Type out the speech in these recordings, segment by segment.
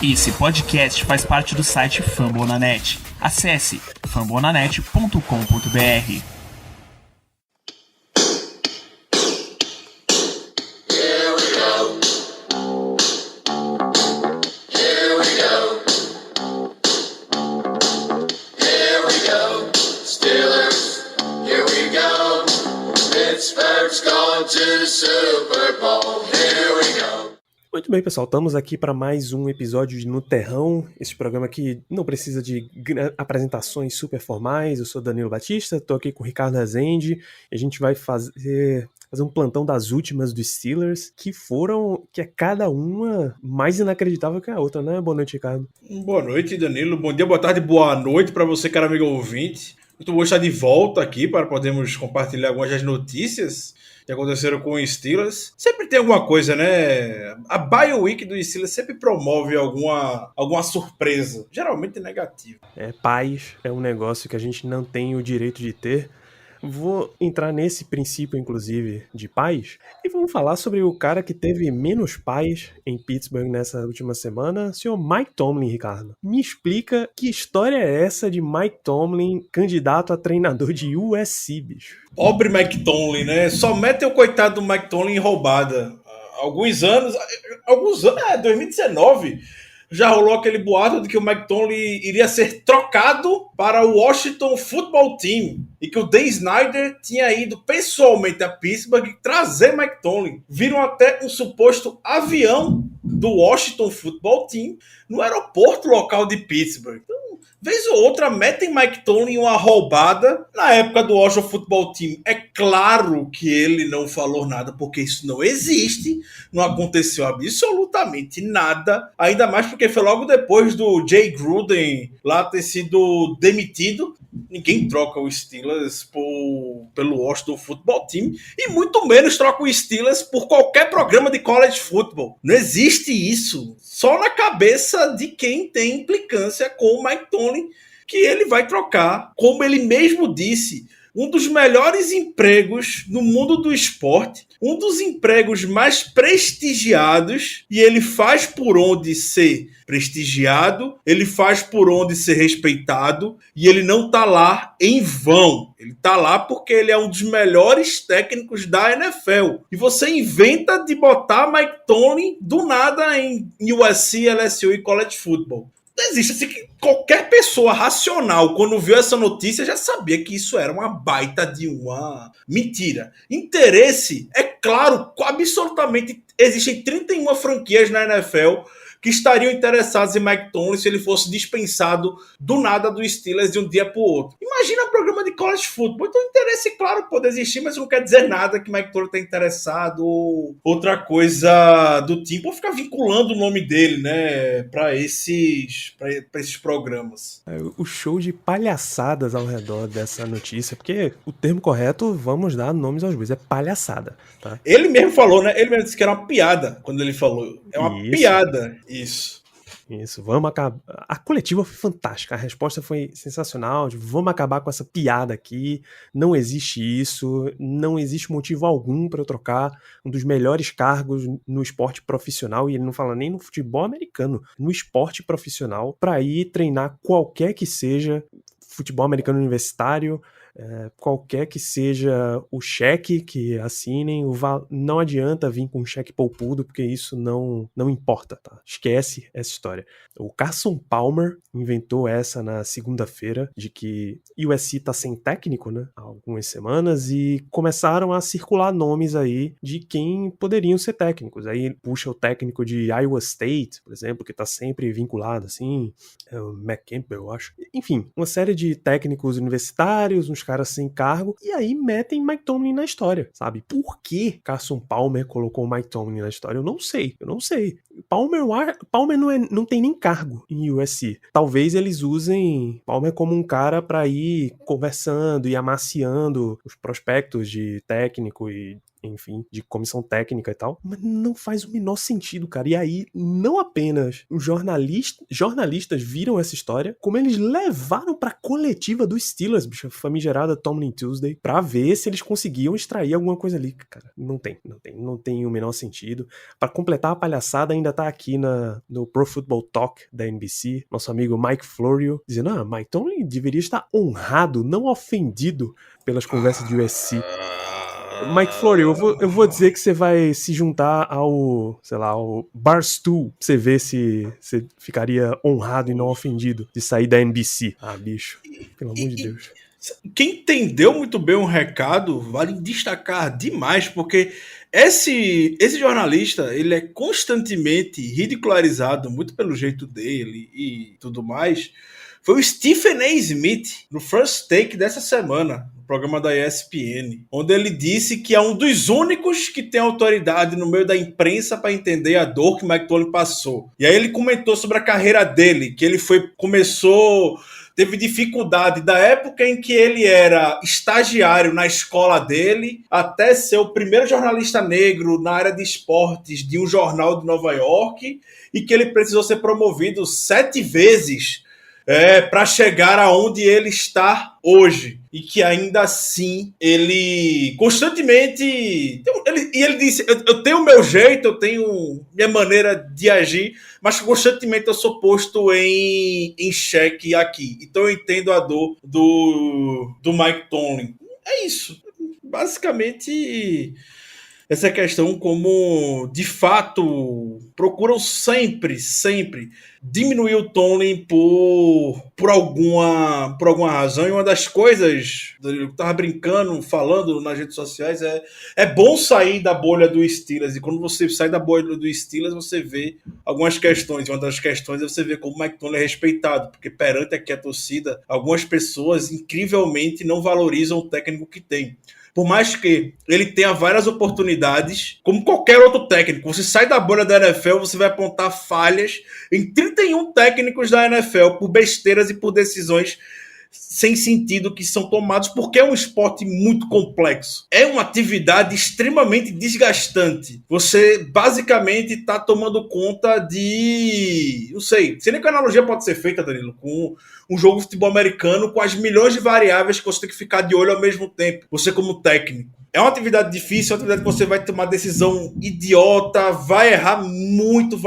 Esse podcast faz parte do site Fambonanet. Acesse fambonanet.com.br. Muito bem, pessoal, estamos aqui para mais um episódio de No Terrão, esse programa que não precisa de apresentações super formais. Eu sou Danilo Batista, estou aqui com o Ricardo Rezende e a gente vai fazer um plantão das últimas dos Steelers, que é cada uma mais inacreditável que a outra, né? Boa noite, Ricardo. Boa noite, Danilo. Bom dia, boa tarde, boa noite para você, cara amigo ouvinte. Muito bom estar de volta aqui para podermos compartilhar algumas das notícias que aconteceram com os Steelers. Sempre tem alguma coisa, né? A bye week do Steelers sempre promove alguma surpresa, geralmente negativa. Paz é um negócio que a gente não tem o direito de ter. Vou entrar nesse princípio, inclusive, de paz, e vamos falar sobre o cara que teve menos paz em Pittsburgh nessa última semana, o senhor Mike Tomlin, Ricardo. Me explica que história é essa de Mike Tomlin, candidato a treinador de USC, bicho? Pobre Mike Tomlin, né? Só metem o coitado do Mike Tomlin em roubada. Alguns anos, 2019... já rolou aquele boato de que o Mike Tomlin iria ser trocado para o Washington Football Team e que o Dan Snyder tinha ido pessoalmente a Pittsburgh trazer Mike Tomlin. Viram até um suposto avião do Washington Football Team no aeroporto local de Pittsburgh. Então, vez ou outra, metem Mike Tomlin em uma roubada. Na época do Washington Football Team, é claro que ele não falou nada, porque isso não existe, não aconteceu absolutamente nada, ainda mais porque foi logo depois do Jay Gruden lá ter sido demitido. Ninguém troca o Steelers pelo Washington Football Team e muito menos troca o Steelers por qualquer programa de college football. Não existe isso. Só na cabeça de quem tem implicância com o Mike Tomlin que ele vai trocar, como ele mesmo disse, um dos melhores empregos no mundo do esporte, um dos empregos mais prestigiados, e ele faz por onde ser prestigiado, ele faz por onde ser respeitado, e ele não tá lá em vão. Ele tá lá porque ele é um dos melhores técnicos da NFL. E você inventa de botar Mike Tomlin do nada em USC, LSU e College Football. Não existe assim que qualquer pessoa racional, quando viu essa notícia, já sabia que isso era uma baita de uma mentira. Interesse, é claro, absolutamente. Existem 31 franquias na NFL que estariam interessados em Mike Tomlin se ele fosse dispensado do nada do Steelers de um dia para o outro. Imagina o programa de college football. Então, interesse, claro, pode existir, mas não quer dizer nada que Mike Tomlin está interessado ou outra coisa do tipo, ou ficar vinculando o nome dele, né, para esses programas. O show de palhaçadas ao redor dessa notícia, porque o termo correto, vamos dar nomes aos bois, é palhaçada, tá? Ele mesmo falou, né? Ele mesmo disse que era uma piada quando ele falou. É uma piada, isso. Isso, vamos acabar. A coletiva foi fantástica, a resposta foi sensacional. Vamos acabar com essa piada aqui. Não existe isso, não existe motivo algum para eu trocar um dos melhores cargos no esporte profissional, e ele não fala nem no futebol americano, no esporte profissional, para ir treinar qualquer que seja futebol americano universitário. Qualquer que seja o cheque que assinem, não adianta vir com um cheque poupudo, porque isso não importa, tá? Esquece essa história. O Carson Palmer inventou essa na segunda-feira, de que USC tá sem técnico, né? Há algumas semanas, e começaram a circular nomes aí de quem poderiam ser técnicos. Aí puxa o técnico de Iowa State, por exemplo, que tá sempre vinculado, assim, o McCampbell, eu acho. Enfim, uma série de técnicos universitários, uns caras sem cargo, e aí metem Mike Tomlin na história, sabe? Por que Carson Palmer colocou o Mike Tomlin na história? Eu não sei. Palmer não tem nem cargo em USC. Talvez eles usem Palmer como um cara para ir conversando e amaciando os prospectos de técnico e enfim, de comissão técnica e tal, mas não faz o menor sentido, cara. E aí, não apenas os jornalistas viram essa história, como eles levaram pra coletiva do Steelers, bicho, famigerada Tomlin Tuesday, pra ver se eles conseguiam extrair alguma coisa ali, cara. Não tem o menor sentido. Pra completar a palhaçada, ainda tá aqui no Pro Football Talk da NBC, nosso amigo Mike Florio, dizendo, Mike Tomlin deveria estar honrado, não ofendido pelas conversas de USC. Mike Florio, eu vou dizer que você vai se juntar ao, sei lá, ao Barstool, pra você ver se você ficaria honrado e não ofendido de sair da NBC. Bicho, pelo amor de Deus. Quem entendeu muito bem o recado, vale destacar demais, porque esse jornalista, ele é constantemente ridicularizado, muito pelo jeito dele e tudo mais. Foi o Stephen A. Smith, no First Take dessa semana, no programa da ESPN, onde ele disse que é um dos únicos que tem autoridade no meio da imprensa para entender a dor que o Mike Tomlin passou. E aí ele comentou sobre a carreira dele, que ele teve dificuldade da época em que ele era estagiário na escola dele até ser o primeiro jornalista negro na área de esportes de um jornal de Nova York, e que ele precisou ser promovido 7 vezes para chegar aonde ele está hoje. E que ainda assim ele constantemente... Ele disse, eu tenho o meu jeito, eu tenho minha maneira de agir, mas constantemente eu sou posto em xeque aqui. Então eu entendo a dor do Mike Tomlin. É isso. Basicamente, essa questão, como de fato procuram sempre diminuir o Tomlin por alguma razão. E uma das coisas, eu tava brincando, falando nas redes sociais, é bom sair da bolha do Steelers. E quando você sai da bolha do Steelers, você vê algumas questões. E uma das questões é você ver como o Mike Tomlin é respeitado, porque perante aqui a torcida, algumas pessoas incrivelmente não valorizam o técnico que tem. Por mais que ele tenha várias oportunidades, como qualquer outro técnico, você sai da bolha da NFL, você vai apontar falhas em 31 técnicos da NFL por besteiras e por decisões sem sentido que são tomados, porque é um esporte muito complexo. É uma atividade extremamente desgastante. Você basicamente está tomando conta de... Não sei nem que a analogia pode ser feita, Danilo, com um jogo de futebol americano com as milhões de variáveis que você tem que ficar de olho ao mesmo tempo. Você como técnico. É uma atividade difícil, é uma atividade que você vai tomar decisão idiota, vai errar muito,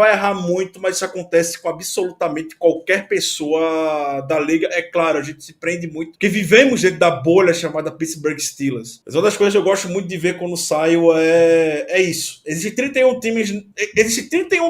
mas isso acontece com absolutamente qualquer pessoa da liga. É claro, a gente se prende muito, porque vivemos dentro da bolha chamada Pittsburgh Steelers. Mas uma das coisas que eu gosto muito de ver quando saio é isso. Existem 31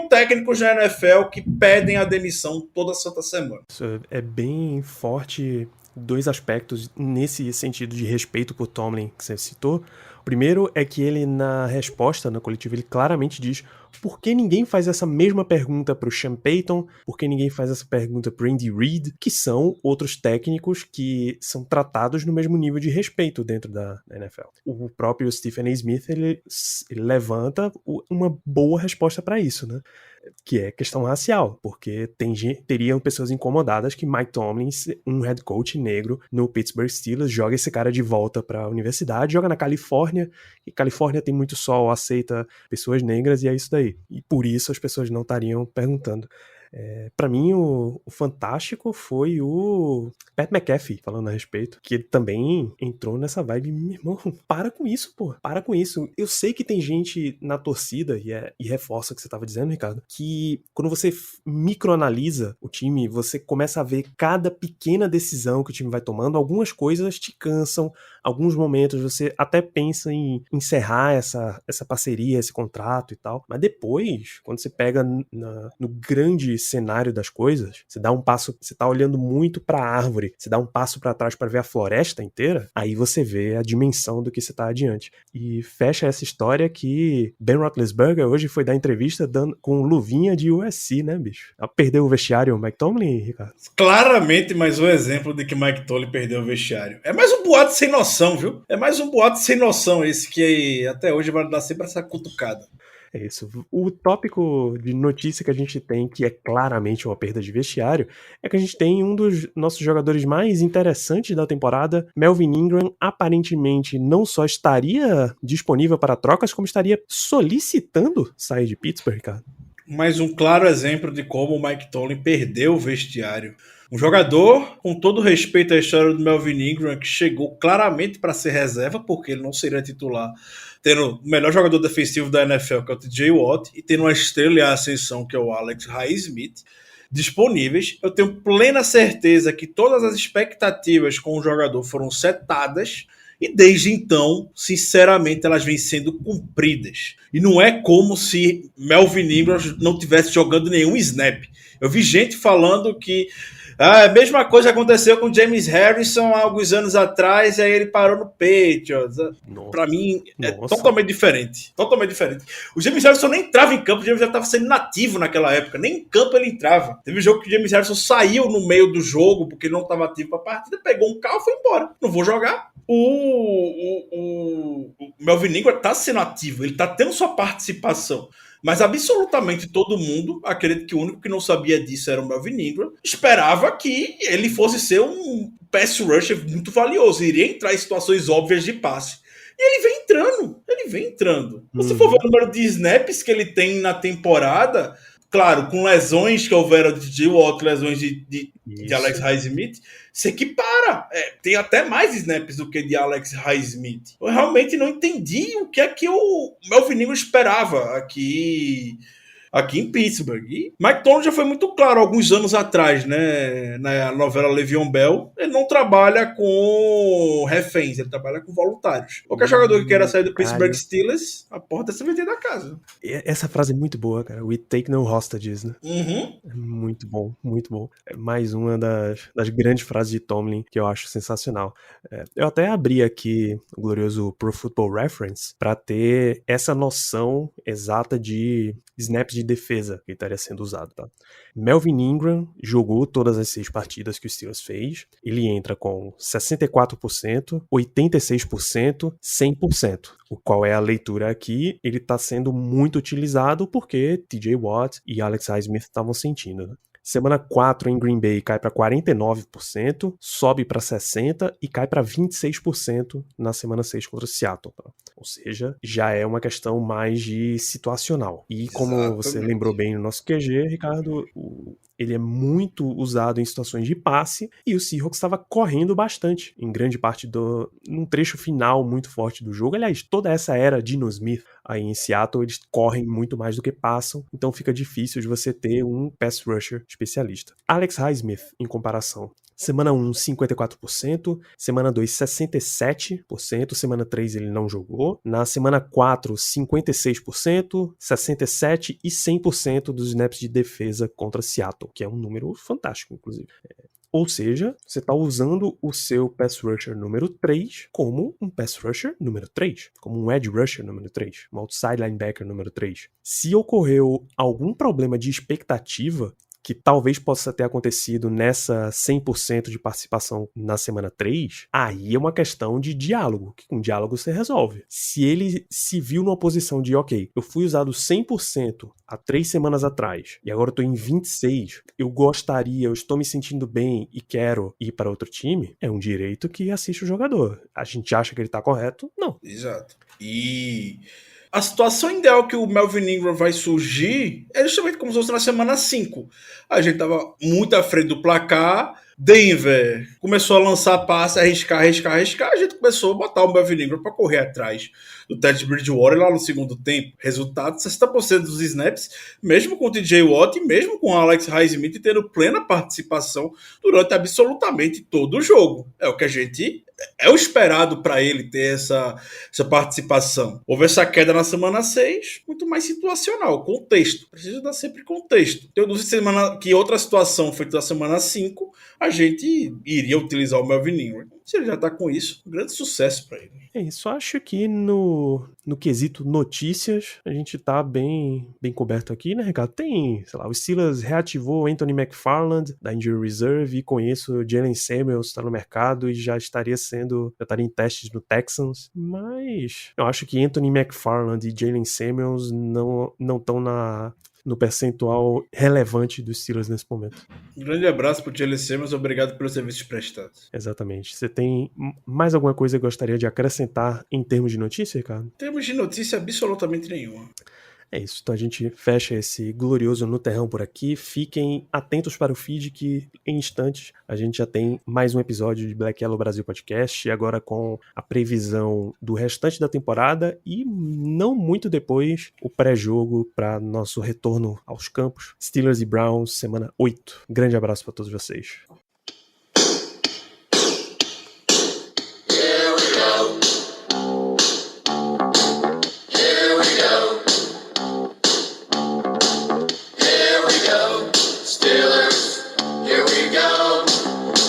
técnicos na NFL que pedem a demissão toda santa semana. Isso é bem forte. 2 aspectos nesse sentido de respeito por Tomlin que você citou. O primeiro é que ele, na resposta na coletiva, ele claramente diz por que ninguém faz essa mesma pergunta para o Sean Payton, por que ninguém faz essa pergunta para o Andy Reid, que são outros técnicos que são tratados no mesmo nível de respeito dentro da NFL. O próprio Stephen A. Smith, ele levanta uma boa resposta para isso, né? Que é questão racial, porque teriam pessoas incomodadas que Mike Tomlin, um head coach negro no Pittsburgh Steelers, joga esse cara de volta para a universidade, joga na Califórnia, e Califórnia tem muito sol, aceita pessoas negras, e é isso daí. E por isso as pessoas não estariam perguntando. Pra mim, o fantástico foi o Pat McAfee falando a respeito, que ele também entrou nessa vibe. Meu irmão, para com isso, pô, para com isso. Eu sei que tem gente na torcida, e reforça o que você estava dizendo, Ricardo, que quando você microanalisa o time, você começa a ver cada pequena decisão que o time vai tomando, algumas coisas te cansam, alguns momentos você até pensa em encerrar essa parceria, esse contrato e tal, mas depois, quando você pega no grande cenário das coisas, você dá um passo, você tá olhando muito pra árvore, você dá um passo pra trás pra ver a floresta inteira, aí você vê a dimensão do que você tá adiante. E fecha essa história que Ben Roethlisberger hoje foi dar entrevista com luvinha de USC, né, bicho? Perdeu o vestiário o Mike Tomlin, Ricardo? Claramente mais um exemplo de que Mike Tomlin perdeu o vestiário. É mais um boato sem noção, viu? É mais um boato sem noção esse que até hoje vai dar sempre essa cutucada. É isso. O tópico de notícia que a gente tem, que é claramente uma perda de vestiário, é que a gente tem um dos nossos jogadores mais interessantes da temporada, Melvin Ingram, aparentemente não só estaria disponível para trocas, como estaria solicitando sair de Pittsburgh, cara. Mais um claro exemplo de como o Mike Tomlin perdeu o vestiário. Um jogador, com todo respeito à história do Melvin Ingram, que chegou claramente para ser reserva, porque ele não seria titular, tendo o melhor jogador defensivo da NFL, que é o TJ Watt, e tendo uma estrela em ascensão, que é o Alex Highsmith, disponíveis. Eu tenho plena certeza que todas as expectativas com o jogador foram setadas, e desde então, sinceramente, elas vêm sendo cumpridas. E não é como se Melvin Ingram não tivesse jogando nenhum snap. Eu vi gente falando que a mesma coisa aconteceu com James Harrison há alguns anos atrás, e aí ele parou no Patriots. Para mim, é totalmente diferente. Totalmente diferente. O James Harrison nem entrava em campo, o James Harrison estava sendo nativo naquela época. Nem em campo ele entrava. Teve um jogo que o James Harrison saiu no meio do jogo, porque ele não estava ativo para a partida, pegou um carro e foi embora. Não vou jogar. O Melvin Ingram está sendo ativo, ele está tendo sua participação. Mas absolutamente todo mundo, acredito que o único que não sabia disso era o Melvin Ingram, esperava que ele fosse ser um pass rusher muito valioso, iria entrar em situações óbvias de passe. E ele vem entrando. Se for ver o número de snaps que ele tem na temporada, claro, com lesões que houveram de DJ Watt, lesões de Alex Highsmith, se equipara. Tem até mais snaps do que de Alex Highsmith. Eu realmente não entendi o que é que o Melvin Ingram esperava aqui em Pittsburgh. E Mike Tomlin já foi muito claro alguns anos atrás, né, na novela Le'Veon Bell, ele não trabalha com reféns, ele trabalha com voluntários. Qualquer jogador que queira sair do Pittsburgh Steelers, a porta se vender da casa. Essa frase é muito boa, cara. We take no hostages, né? Uhum. Muito bom, muito bom. É mais uma das grandes frases de Tomlin que eu acho sensacional. Eu até abri aqui o glorioso Pro Football Reference para ter essa noção exata de snaps de defesa que estaria sendo usado, tá? Melvin Ingram jogou todas as 6 partidas que o Steelers fez. Ele entra com 64%, 86%, 100%. O qual é a leitura aqui? Ele está sendo muito utilizado porque TJ Watt e Alex Highsmith estavam sentindo, né? Semana 4 em Green Bay cai para 49%, sobe para 60% e cai para 26% na semana 6 contra o Seattle. Tá? Ou seja, já é uma questão mais de situacional. E como você lembrou bem no nosso QG, Ricardo, ele é muito usado em situações de passe e o Seahawks estava correndo bastante em grande parte num trecho final muito forte do jogo. Aliás, toda essa era Geno Smith aí em Seattle, eles correm muito mais do que passam, então fica difícil de você ter um pass rusher especialista. Alex Highsmith, em comparação, semana 1, 54%, semana 2, 67%, semana 3 ele não jogou, na semana 4, 56%, 67% e 100% dos snaps de defesa contra Seattle, que é um número fantástico, inclusive. Ou seja, você está usando o seu pass rusher número 3 como um pass rusher número 3, como um edge rusher número 3, um outside linebacker número 3. Se ocorreu algum problema de expectativa, que talvez possa ter acontecido nessa 100% de participação na semana 3, aí é uma questão de diálogo, que com diálogo você resolve. Se ele se viu numa posição de, ok, eu fui usado 100% há 3 semanas atrás, e agora eu tô em 26, eu estou me sentindo bem e quero ir para outro time, é um direito que assiste o jogador. A gente acha que ele tá correto? Não. Exato. E a situação ideal que o Melvin Ingram vai surgir é justamente como se fosse na semana 5. A gente tava muito à frente do placar, Denver começou a lançar passe, arriscar, a gente começou a botar o Melvin Ingram para correr atrás do Teddy Bridgewater lá no segundo tempo. Resultado, 60% dos snaps, mesmo com o TJ Watt e mesmo com o Alex Highsmith tendo plena participação durante absolutamente todo o jogo. É o que a gente... É o esperado para ele ter essa participação. Houve essa queda na semana 6, muito mais situacional, contexto. Precisa dar sempre contexto. Eu não sei que outra situação foi na semana 5, a gente iria utilizar o Melvin Ingram. Se ele já tá com isso, um grande sucesso para ele. É isso, acho que no quesito notícias, a gente tá bem coberto aqui, né, Ricardo? Tem, sei lá, o Steelers reativou o Anthony McFarland da Injury Reserve, e com isso o Jalen Samuels tá no mercado e já estaria em testes no Texans, mas eu acho que Anthony McFarland e Jalen Samuels não estão no percentual relevante dos Steelers nesse momento. Um grande abraço pro Jalen Samuels, obrigado pelos serviços prestados. Exatamente. Você tem mais alguma coisa que gostaria de acrescentar em termos de notícia, Ricardo? Em termos de notícia, absolutamente nenhuma. É isso, então a gente fecha esse glorioso No Terrão por aqui. Fiquem atentos para o feed que em instantes a gente já tem mais um episódio de Black Yellow Brasil Podcast, e agora com a previsão do restante da temporada e não muito depois o pré-jogo para nosso retorno aos campos. Steelers e Browns, semana 8. Grande abraço para todos vocês.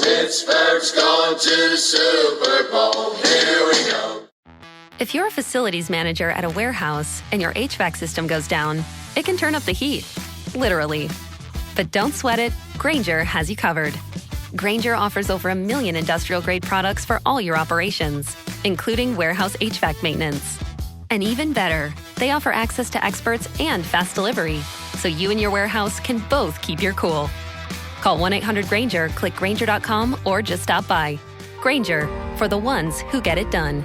Pittsburgh's going to the Super Bowl. Here we go. If you're a facilities manager at a warehouse and your HVAC system goes down, it can turn up the heat, literally. But don't sweat it, Grainger has you covered. Grainger offers over 1 million industrial-grade products for all your operations, including warehouse HVAC maintenance. And even better, they offer access to experts and fast delivery, so you and your warehouse can both keep your cool. Call 1-800-GRAINGER, click Grainger.com, or just stop by. Grainger, for the ones who get it done.